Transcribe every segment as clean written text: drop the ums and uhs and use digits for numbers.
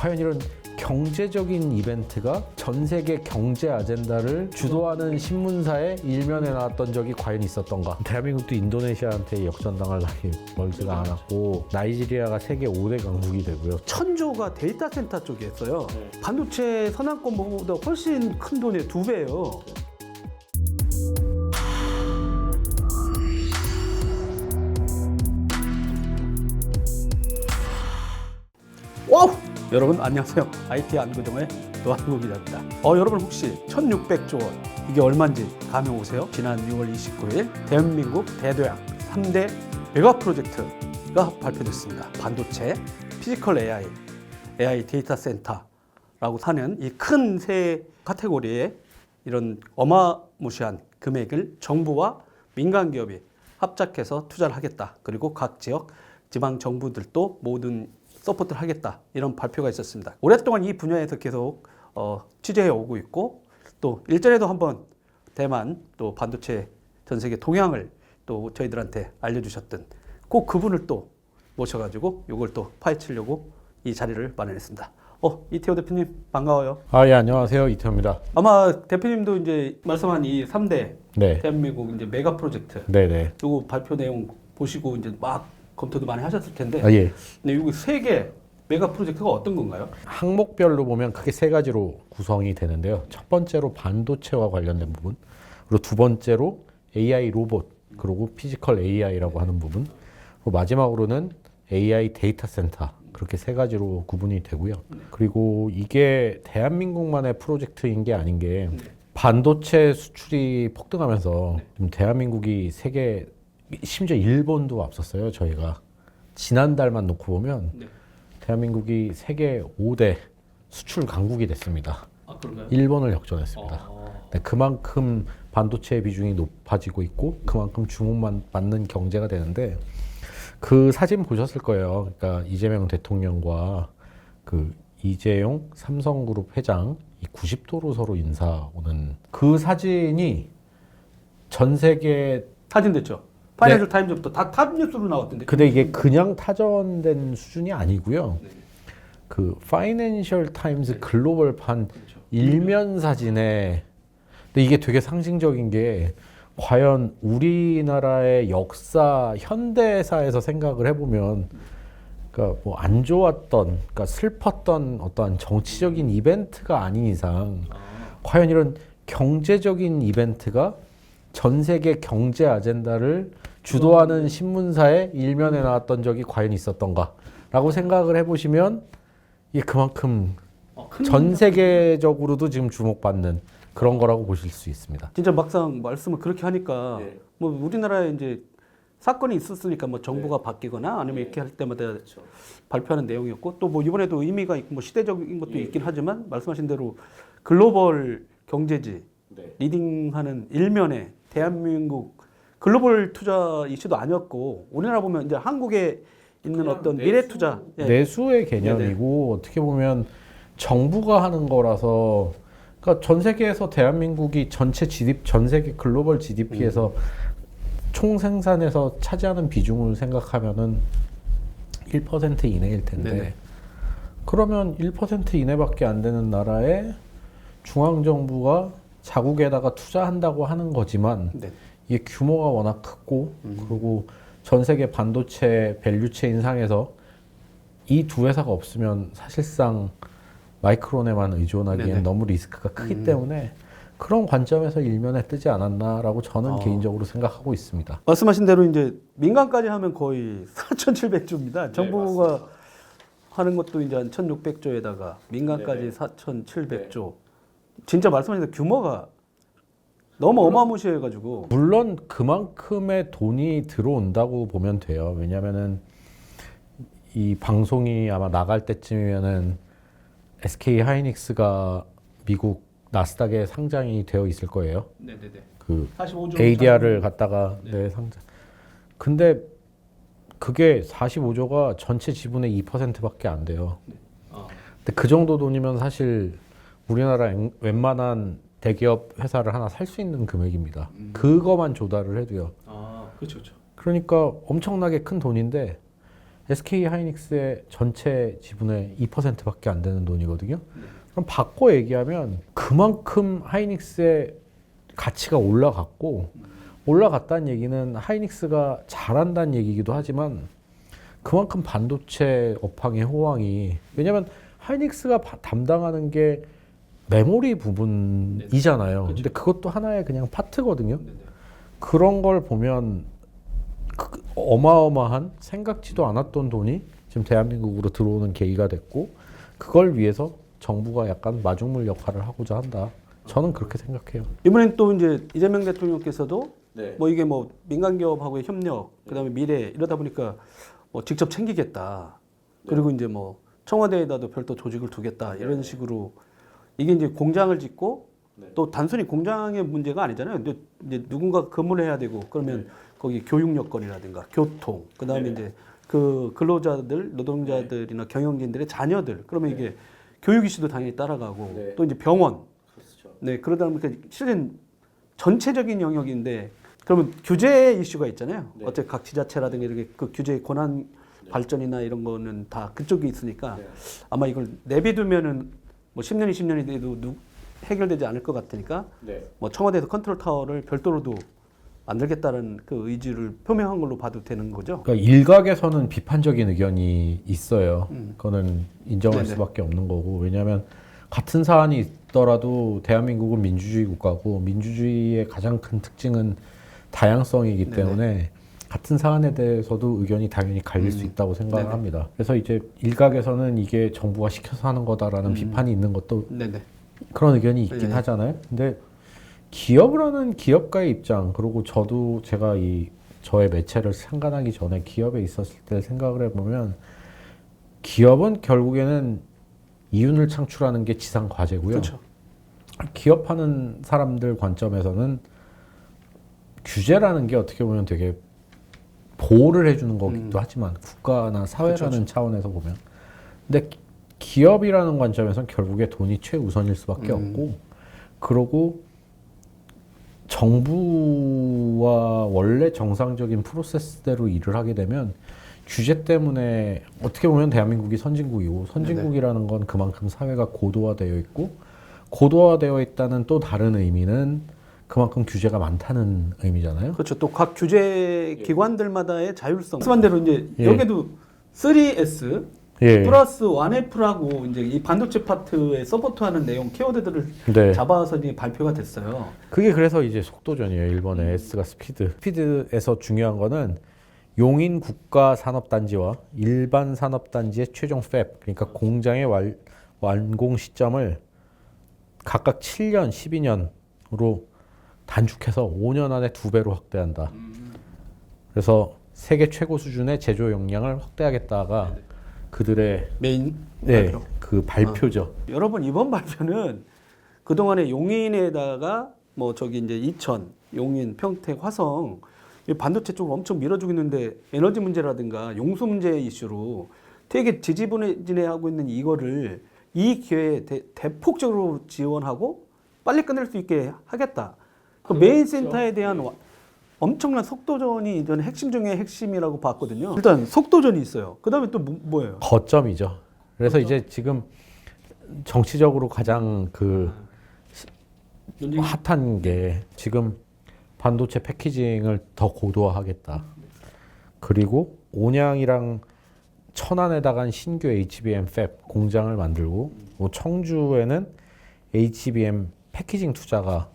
과연 이런 경제적인 이벤트가 전 세계 경제 아젠다를 주도하는 신문사의 일면에 나왔던 적이 과연 있었던가? 대한민국도 인도네시아한테 역전당할 날이 멀지가 않았고 나이지리아가 세계 5대 강국이 되고요. 천조가 데이터 센터 쪽에 있어요. 반도체 선안권보다 훨씬 큰 돈의 2배예요. 와우! 여러분 안녕하세요. IT 안구동의 노한국 기자입니다. 여러분 혹시 1600조 원 이게 얼마인지 감이 오세요? 지난 6월 29일 대한민국 대도양 3대 메가 프로젝트가 발표됐습니다. 반도체, 피지컬 AI 데이터 센터라고 하는 이 큰 세 카테고리에 이런 어마무시한 금액을 정부와 민간 기업이 합작해서 투자를 하겠다. 그리고 각 지역 지방 정부들도 모든 서포트를 하겠다. 이런 발표가 있었습니다. 오랫동안 이 분야에서 계속 취재해 오고 있고 또 일전에도 한번 대만 또 반도체 전 세계 동향을 또 저희들한테 알려주셨던 꼭 그분을 또 모셔가지고 이걸 또 파헤치려고 이 자리를 마련했습니다. 이태호 대표님 반가워요. 예, 안녕하세요. 이태호입니다. 아마 대표님도 이제 말씀한 이 3대 네. 대한민국 이제 메가 프로젝트 네네. 요거 발표 내용 보시고 이제 막 검토도 많이 하셨을 텐데. 예. 네, 이거 세 개 메가 프로젝트가 어떤 건가요? 항목별로 보면 크게 세 가지로 구성이 되는데요. 첫 번째로 반도체와 관련된 부분, 그리고 두 번째로 AI 로봇, 그리고 피지컬 AI라고 하는 부분, 그리고 마지막으로는 AI 데이터 센터. 그렇게 세 가지로 구분이 되고요. 그리고 이게 대한민국만의 프로젝트인 게 아닌 게 반도체 수출이 폭등하면서 지금 대한민국이 세계 심지어 일본도 앞섰어요. 저희가 지난달만 놓고 보면 대한민국이 세계 5대 수출 강국이 됐습니다. 그런가요? 일본을 역전했습니다. 네, 그만큼 반도체 비중이 높아지고 있고 그만큼 주목받는 경제가 되는데 그 사진 보셨을 거예요. 그러니까 이재명 대통령과 그 이재용 삼성그룹 회장 이 90도로 서로 인사 오는 그 사진이 전 세계 사진 됐죠? 파이낸셜 타임즈부터 다 탑뉴스로 나왔던데. 근데 이게 그냥 타전된 수준이 아니고요. 그 파이낸셜 타임즈 글로벌판 일면 사진에 근데 이게 되게 상징적인 게 과연 우리나라의 역사 현대사에서 생각을 해보면 그러니까 뭐 안 좋았던 그러니까 슬펐던 어떠한 정치적인 이벤트가 아닌 이상 과연 이런 경제적인 이벤트가 전 세계 경제 아젠다를 주도하는 신문사의 일면에 나왔던 적이 과연 있었던가라고 생각을 해보시면 이게 그만큼 전 세계적으로도 지금 주목받는 그런 거라고 보실 수 있습니다. 진짜 막상 말씀을 그렇게 하니까 뭐 우리나라에 이제 사건이 있었으니까 뭐 정부가 바뀌거나 아니면 이렇게 할 때마다 발표하는 내용이었고 또 뭐 이번에도 의미가 있고 뭐 시대적인 것도 있긴 하지만 말씀하신 대로 글로벌 경제지 리딩하는 일면에 대한민국 글로벌 투자 이슈도 아니었고 우리나라 보면 이제 한국에 있는 어떤 미래 투자 내수의 개념이고 어떻게 보면 정부가 하는 거라서 그러니까 전 세계에서 대한민국이 전체 GDP, 전 세계 글로벌 GDP에서 총 생산에서 차지하는 비중을 생각하면은 1% 이내일 텐데 그러면 1% 이내밖에 안 되는 나라에 중앙 정부가 자국에다가 투자한다고 하는 거지만 이게 규모가 워낙 크고 그리고 전 세계 반도체 밸류체인 상에서 이 두 회사가 없으면 사실상 마이크론에만 의존하기엔 너무 리스크가 크기 때문에 그런 관점에서 일면에 뜨지 않았나라고 저는 개인적으로 생각하고 있습니다. 말씀하신 대로 이제 민간까지 하면 거의 4,700조입니다. 정부가 하는 것도 이제 한 1,600조에다가 민간까지 4,700조. 진짜 말씀하신 대로 규모가 너무 어마무시해가지고. 물론 그만큼의 돈이 들어온다고 보면 돼요. 왜냐면은 이 방송이 아마 나갈 때쯤이면은 SK 하이닉스가 미국 나스닥에 상장이 되어 있을 거예요. 그 45조 ADR을 갖다가 상장. 근데 그게 45조가 전체 지분의 2%밖에 안 돼요. 근데 그 정도 돈이면 사실 우리나라 웬만한 대기업 회사를 하나 살 수 있는 금액입니다. 그거만 조달을 해도요. 그렇죠. 그러니까 엄청나게 큰 돈인데 SK 하이닉스의 전체 지분의 2%밖에 안 되는 돈이거든요. 그럼 바꿔 얘기하면 그만큼 하이닉스의 가치가 올라갔다는 얘기는 하이닉스가 잘한다는 얘기이기도 하지만 그만큼 반도체 업황의 호황이, 왜냐면 하이닉스가 담당하는 게 메모리 부분이잖아요. 근데 그것도 하나의 그냥 파트거든요. 그런 걸 보면 어마어마한 생각지도 않았던 돈이 지금 대한민국으로 들어오는 계기가 됐고, 그걸 위해서 정부가 약간 마중물 역할을 하고자 한다. 저는 그렇게 생각해요. 이번엔 또 이제 이재명 대통령께서도 네. 뭐 이게 뭐 민간 기업하고의 협력, 그다음에 미래 이러다 보니까 뭐 직접 챙기겠다. 그리고 이제 뭐 청와대에다도 별도 조직을 두겠다. 이런 식으로 이게 이제 공장을 짓고 또 단순히 공장의 문제가 아니잖아요. 근데 이제 누군가 근무를 해야 되고 그러면 거기 교육 여건이라든가 교통, 그다음에 이제 그 근로자들, 노동자들이나 경영진들의 자녀들, 그러면 이게 교육 이슈도 당연히 따라가고 또 이제 병원, 네 그러다 보니까 실은 전체적인 영역인데, 그러면 규제 이슈가 있잖아요. 어째 각 지자체라든가 이렇게 그 규제 권한 발전이나 이런 거는 다 그쪽에 있으니까 아마 이걸 내비두면은 뭐 10년, 20년이 돼도 해결되지 않을 것 같으니까 뭐 청와대에서 컨트롤 타워를 별도로도 만들겠다는 그 의지를 표명한 걸로 봐도 되는 거죠. 그러니까 일각에서는 비판적인 의견이 있어요. 그거는 인정할 네네. 수밖에 없는 거고, 왜냐하면 같은 사안이 있더라도 대한민국은 민주주의 국가고 민주주의의 가장 큰 특징은 다양성이기 때문에 같은 사안에 대해서도 의견이 당연히 갈릴 수 있다고 생각을 합니다. 그래서 이제 일각에서는 이게 정부가 시켜서 하는 거다라는 비판이 있는 것도 그런 의견이 있긴 하잖아요. 근데 기업을 하는 기업가의 입장, 그리고 저도 제가 저의 매체를 창간하기 전에 기업에 있었을 때 생각을 해보면, 기업은 결국에는 이윤을 창출하는 게 지상 과제고요. 그렇죠. 기업하는 사람들 관점에서는 규제라는 게 어떻게 보면 되게 보호를 해주는 거기도 하지만 국가나 사회라는 차원에서 보면, 근데 기업이라는 관점에서는 결국에 돈이 최우선일 수밖에 없고, 그러고 정부와 원래 정상적인 프로세스대로 일을 하게 되면 규제 때문에 어떻게 보면 대한민국이 선진국이고, 선진국이라는 건 그만큼 사회가 고도화되어 있고, 고도화되어 있다는 또 다른 의미는 그만큼 규제가 많다는 의미잖아요. 그렇죠. 또 각 규제 기관들마다의 자율성. 말씀한 대로 이제 여기도 3S 플러스 1F라고 이제 이 반도체 파트에 서포트하는 내용 키워드들을 잡아서 이제 발표가 됐어요. 그게 그래서 이제 속도전이에요. 일본의 S가 스피드. 스피드에서 중요한 거는 용인 국가 산업단지와 일반 산업단지의 최종 팹, 그러니까 공장의 완공 시점을 각각 7년, 12년으로 단축해서 5년 안에 2배로 확대한다. 그래서 세계 최고 수준의 제조 역량을 확대하겠다가 그들의 메인 그 발표죠. 여러분, 이번 발표는 그동안에 용인에다가 뭐 저기 이제 이천, 용인, 평택, 화성 이 반도체 쪽을 엄청 밀어주고 있는데, 에너지 문제라든가 용수 문제 이슈로 되게 지지부진해하고 있는 이거를 이 기회에 대폭적으로 지원하고 빨리 끝낼 수 있게 하겠다. 그 메인 센터에 대한 엄청난 속도전이 저는 핵심 중에 핵심이라고 봤거든요. 일단 속도전이 있어요. 그 다음에 또 뭐예요? 거점이죠. 그래서 이제 지금 정치적으로 가장 핫한 게 지금 반도체 패키징을 더 고도화하겠다. 그리고 온양이랑 천안에다가 신규 HBM 팹 공장을 만들고, 청주에는 HBM 패키징 투자가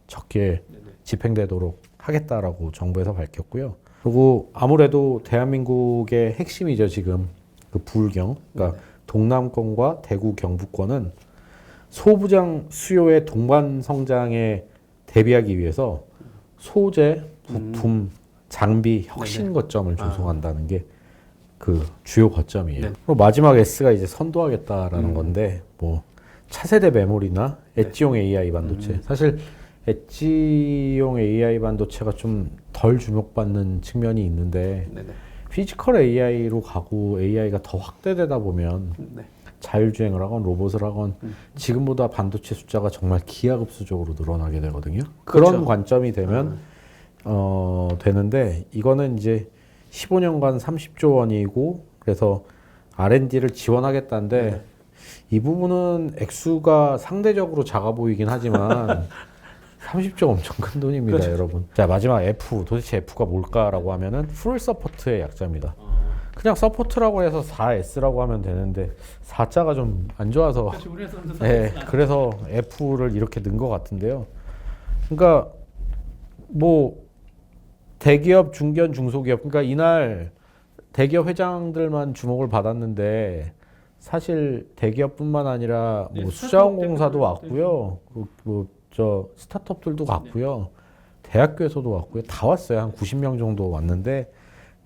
적게 집행되도록 하겠다라고 정부에서 밝혔고요. 그리고 아무래도 대한민국의 핵심이죠. 지금 그 부울경, 그러니까 동남권과 대구 경북권은 소부장 수요의 동반 성장에 대비하기 위해서 소재, 부품, 장비 혁신 거점을 조성한다는 게 그 주요 거점이에요. 그리고 마지막 S가 이제 선도하겠다라는 건데, 뭐 차세대 메모리나 엣지용 AI 반도체. 사실 엣지용 AI 반도체가 좀 덜 주목받는 측면이 있는데, 피지컬 AI로 가고 AI가 더 확대되다 보면 자율주행을 하건 로봇을 하건 지금보다 반도체 숫자가 정말 기하급수적으로 늘어나게 되거든요. 그런 관점이 되면 되는데, 이거는 이제 15년간 30조 원이고 그래서 R&D를 지원하겠다는데 네. 이 부분은 액수가 상대적으로 작아 보이긴 하지만 30조 엄청 큰 돈입니다, 그렇죠. 여러분. 자, 마지막 F. 도대체 F가 뭘까라고 하면은 풀 서포트의 약자입니다. 그냥 서포트라고 해서 4S라고 하면 되는데 4자가 좀 안 좋아서 네, 그래서 F를 이렇게 넣은 것 같은데요. 그러니까 뭐 대기업, 중견, 중소기업, 그러니까 이날 대기업 회장들만 주목을 받았는데 사실 대기업뿐만 아니라 뭐 네, 수자원공사도 스타트업 왔고요, 저 스타트업들도 왔고요, 대학교에서도 왔고요, 다 왔어요. 한 90명 정도 왔는데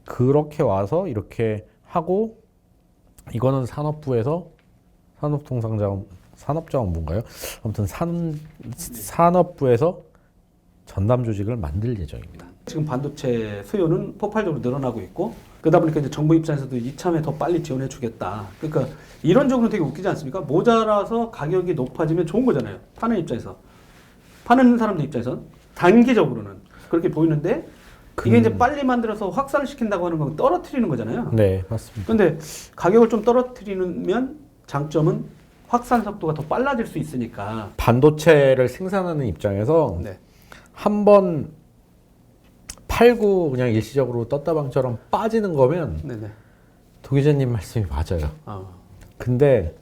그렇게 와서 이렇게 하고 이거는 산업부에서 산업자원부인가요? 아무튼 산업부에서 전담 조직을 만들 예정입니다. 지금 반도체 수요는 폭발적으로 늘어나고 있고 그러다 보니까 이제 정부 입장에서도 이참에 더 빨리 지원해 주겠다. 그러니까 이론적으로는 되게 웃기지 않습니까? 모자라서 가격이 높아지면 좋은 거잖아요. 파는 입장에서. 파는 사람들 입장에선 단기적으로는 그렇게 보이는데 이게 이제 빨리 만들어서 확산을 시킨다고 하는 건 떨어뜨리는 거잖아요. 네, 맞습니다. 근데 가격을 좀 떨어뜨리면 장점은 확산 속도가 더 빨라질 수 있으니까. 반도체를 생산하는 입장에서 네. 한번 팔고 그냥 일시적으로 떴다방처럼 빠지는 거면 네네. 도 기자님 말씀이 맞아요. 아. 근데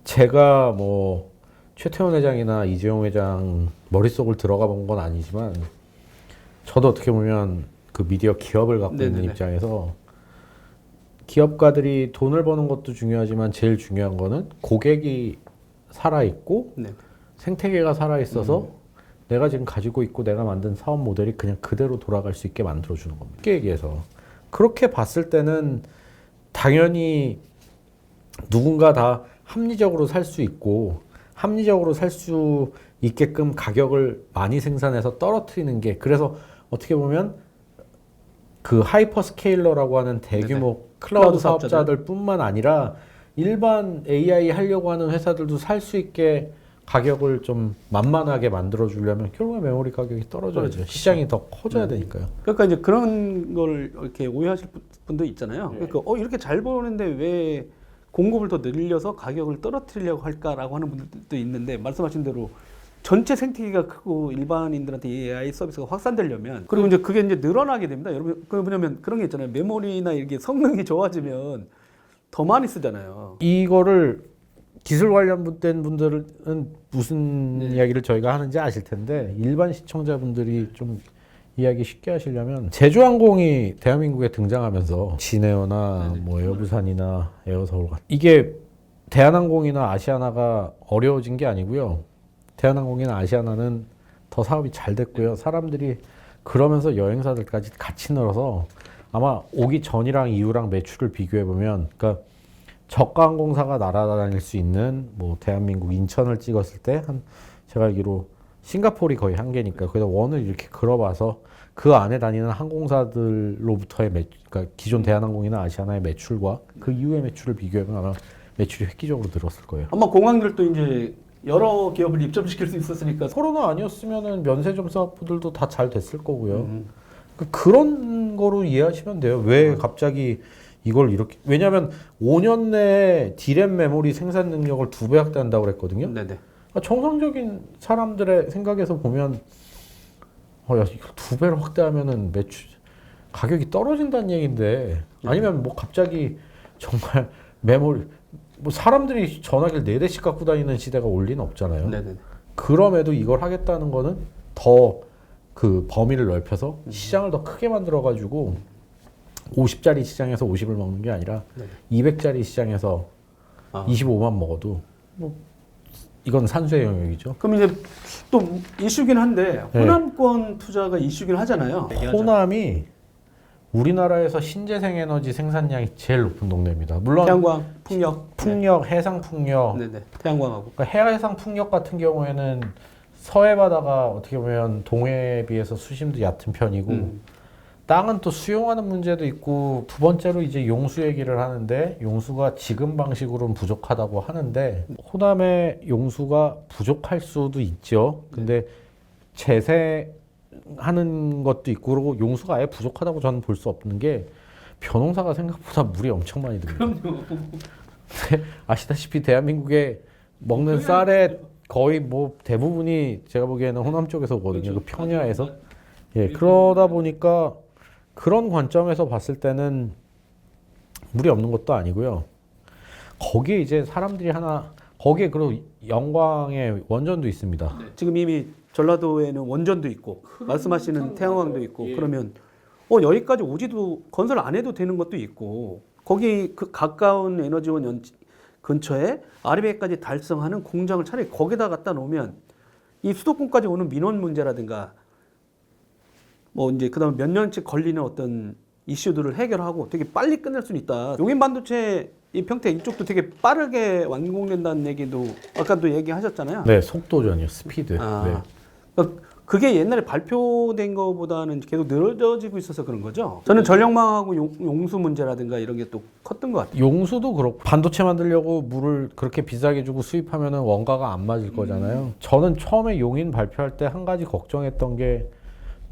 제가 뭐 최태원 회장이나 이재용 회장 머릿속을 들어가 본 건 아니지만 저도 어떻게 보면 그 미디어 기업을 갖고 있는 네네네. 입장에서 기업가들이 돈을 버는 것도 중요하지만 제일 중요한 거는 고객이 살아있고 네. 생태계가 살아있어서 내가 지금 가지고 있고 내가 만든 사업 모델이 그냥 그대로 돌아갈 수 있게 만들어주는 겁니다. 쉽게 얘기해서. 그렇게 봤을 때는 당연히 누군가 다 합리적으로 살 수 있고 합리적으로 살 수 있게끔 가격을 많이 생산해서 떨어뜨리는 게, 그래서 어떻게 보면 그 하이퍼스케일러라고 하는 대규모 네네. 클라우드 사업자들 뿐만 아니라 일반 AI 하려고 하는 회사들도 살 수 있게 가격을 좀 만만하게 만들어 주려면 결국에 메모리 가격이 떨어져야죠. 시장이 더 커져야 되니까요. 그러니까 이제 그런 걸 이렇게 오해하실 분도 있잖아요. 그러니까 이렇게 잘 보는데 왜 공급을 더 늘려서 가격을 떨어뜨리려고 할까라고 하는 분들도 있는데, 말씀하신 대로 전체 생태계가 크고 일반인들한테 이 AI 서비스가 확산되려면, 그리고 이제 그게 이제 늘어나게 됩니다. 여러분, 그 뭐냐면 그런 게 있잖아요. 메모리나 이렇게 성능이 좋아지면 더 많이 쓰잖아요. 이거를 기술 관련된 분들은 무슨 이야기를 저희가 하는지 아실 텐데 일반 시청자분들이 좀 이야기 쉽게 하시려면 제주항공이 대한민국에 등장하면서 진에어나 뭐 에어부산이나 에어서울 같은, 이게 대한항공이나 아시아나가 어려워진 게 아니고요. 대한항공이나 아시아나는 더 사업이 잘 됐고요. 사람들이 그러면서 여행사들까지 같이 늘어서 아마 오기 전이랑 이후랑 매출을 비교해 보면, 그러니까 저가 항공사가 날아다닐 수 있는 뭐 대한민국 인천을 찍었을 때 한, 제가 알기로 싱가포르이 거의 한계니까 그래서 원을 이렇게 그려봐서 그 안에 다니는 항공사들로부터의 그러니까 기존 대한항공이나 아시아나의 매출과 그 이후의 매출을 비교하면 아마 매출이 획기적으로 늘었을 거예요. 아마 공항들도 이제 여러 기업을 입점시킬 수 있었으니까. 코로나 아니었으면은 면세점 사업들도 다 잘 됐을 거고요. 그런 거로 이해하시면 돼요. 왜 갑자기 이걸 이렇게, 왜냐하면 5년 내에 디램 메모리 생산 능력을 2배 확대한다고 그랬거든요. 네네. 정상적인 사람들의 생각에서 보면 야, 이거 2배를 확대하면은 매출 가격이 떨어진다는 얘기인데, 아니면 뭐 갑자기 정말 메모리 뭐 사람들이 전화기를 4대씩 갖고 다니는 시대가 올 리는 없잖아요. 네네. 그럼에도 이걸 하겠다는 거는 더 그 범위를 넓혀서 시장을 더 크게 만들어 가지고 50짜리 시장에서 50을 먹는 게 아니라 200짜리 시장에서 25만 먹어도 뭐 이건 산수의 영역이죠. 그럼 이제 또 이슈긴 한데 호남권 투자가 이슈긴 하잖아요. 호남이 우리나라에서 신재생 에너지 생산량이 제일 높은 동네입니다. 물론 태양광, 풍력, 풍력, 해상 풍력. 네네. 태양광하고. 그러니까 해상 풍력 같은 경우에는 서해 바다가 어떻게 보면 동해에 비해서 수심도 얕은 편이고 땅은 또 수용하는 문제도 있고, 두 번째로 이제 용수 얘기를 하는데 용수가 지금 방식으로는 부족하다고 하는데 호남의 용수가 부족할 수도 있죠. 근데 재생하는 것도 있고, 그리고 용수가 아예 부족하다고 저는 볼 수 없는 게 벼농사가 생각보다 물이 엄청 많이 듭니다. 그럼요. 아시다시피 대한민국에 먹는 쌀의 거의 뭐 대부분이 제가 보기에는 호남 쪽에서 오거든요. 그 평야에서. 예, 그러다 보니까 그런 관점에서 봤을 때는 물이 없는 것도 아니고요. 거기에 이제 사람들이 하나, 거기에 그리고 영광의 원전도 있습니다. 지금 이미 전라도에는 원전도 있고 말씀하시는 태양광도 있고 그러면 여기까지 오지도 건설 안 해도 되는 것도 있고 거기 그 가까운 에너지원 근처에 RBA까지 달성하는 공장을 차라리 거기다 갖다 놓으면 이 수도권까지 오는 민원 문제라든가 뭐 이제 그다음에 몇 년째 걸리는 어떤 이슈들을 해결하고 되게 빨리 끝낼 수는 있다. 용인 반도체 이 평택 이쪽도 되게 빠르게 완공된다는 얘기도 아까도 얘기하셨잖아요. 네, 속도전이요, 스피드. 네. 그러니까 그게 옛날에 발표된 것보다는 계속 늘어지고 있어서 그런 거죠. 저는 전력망하고 용수 문제라든가 이런 게 또 컸던 것 같아요. 용수도 그렇고 반도체 만들려고 물을 그렇게 비싸게 주고 수입하면은 원가가 안 맞을 거잖아요. 저는 처음에 용인 발표할 때 한 가지 걱정했던 게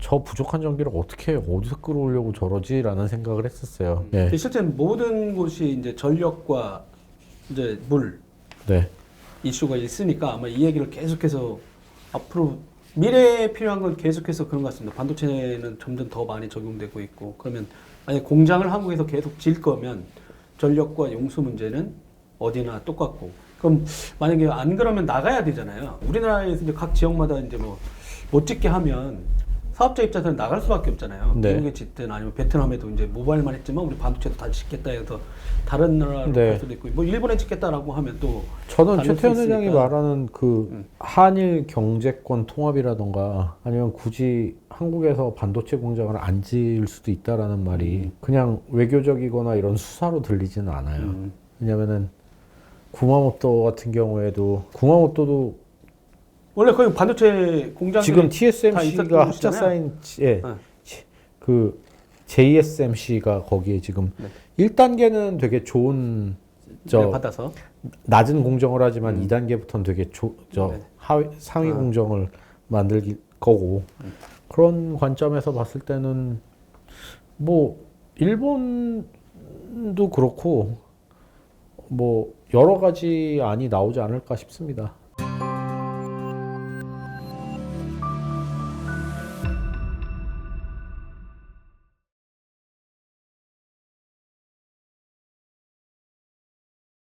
저 부족한 전기를 어떻게 어디서 끌어오려고 저러지라는 생각을 했었어요. 네. 실제 모든 곳이 이제 전력과 이제 물 네. 이슈가 있으니까 아마 이 얘기를 계속해서 앞으로 미래에 필요한 건 계속해서 그런 것 같습니다. 반도체는 점점 더 많이 적용되고 있고 그러면 만약 공장을 한국에서 계속 질 거면 전력과 용수 문제는 어디나 똑같고 그럼 만약에 안 그러면 나가야 되잖아요. 우리나라에서 이제 각 지역마다 이제 뭐 못 짓게 하면 사업자 입장에서는 나갈 수밖에 없잖아요. 네. 미국에 짓든 아니면 베트남에도 이제 모바일만 했지만 우리 반도체도 다 짓겠다 해서 다른 나라로 네. 갈 수도 있고 뭐 일본에 짓겠다라고 하면 또 저는 다를 수 최태원 회장이 있으니까. 말하는 그 한일 경제권 통합이라던가 아니면 굳이 한국에서 반도체 공장을 안 지을 수도 있다라는 말이 그냥 외교적이거나 이런 수사로 들리지는 않아요. 왜냐면은 구마모토 같은 경우에도 구마모토도 원래 거기 반도체 공장들이 지금 다 있었던 TSMC가 합작 곳이잖아요. 사인 예, 네. 그 JSMC가 거기에 지금 네. 1단계는 되게 좋은 네, 받아서 낮은 공정을 하지만 2단계부터는 되게 네. 상위 공정을 만들 거고 그런 관점에서 봤을 때는 뭐 일본도 그렇고 뭐 여러 가지 안이 나오지 않을까 싶습니다.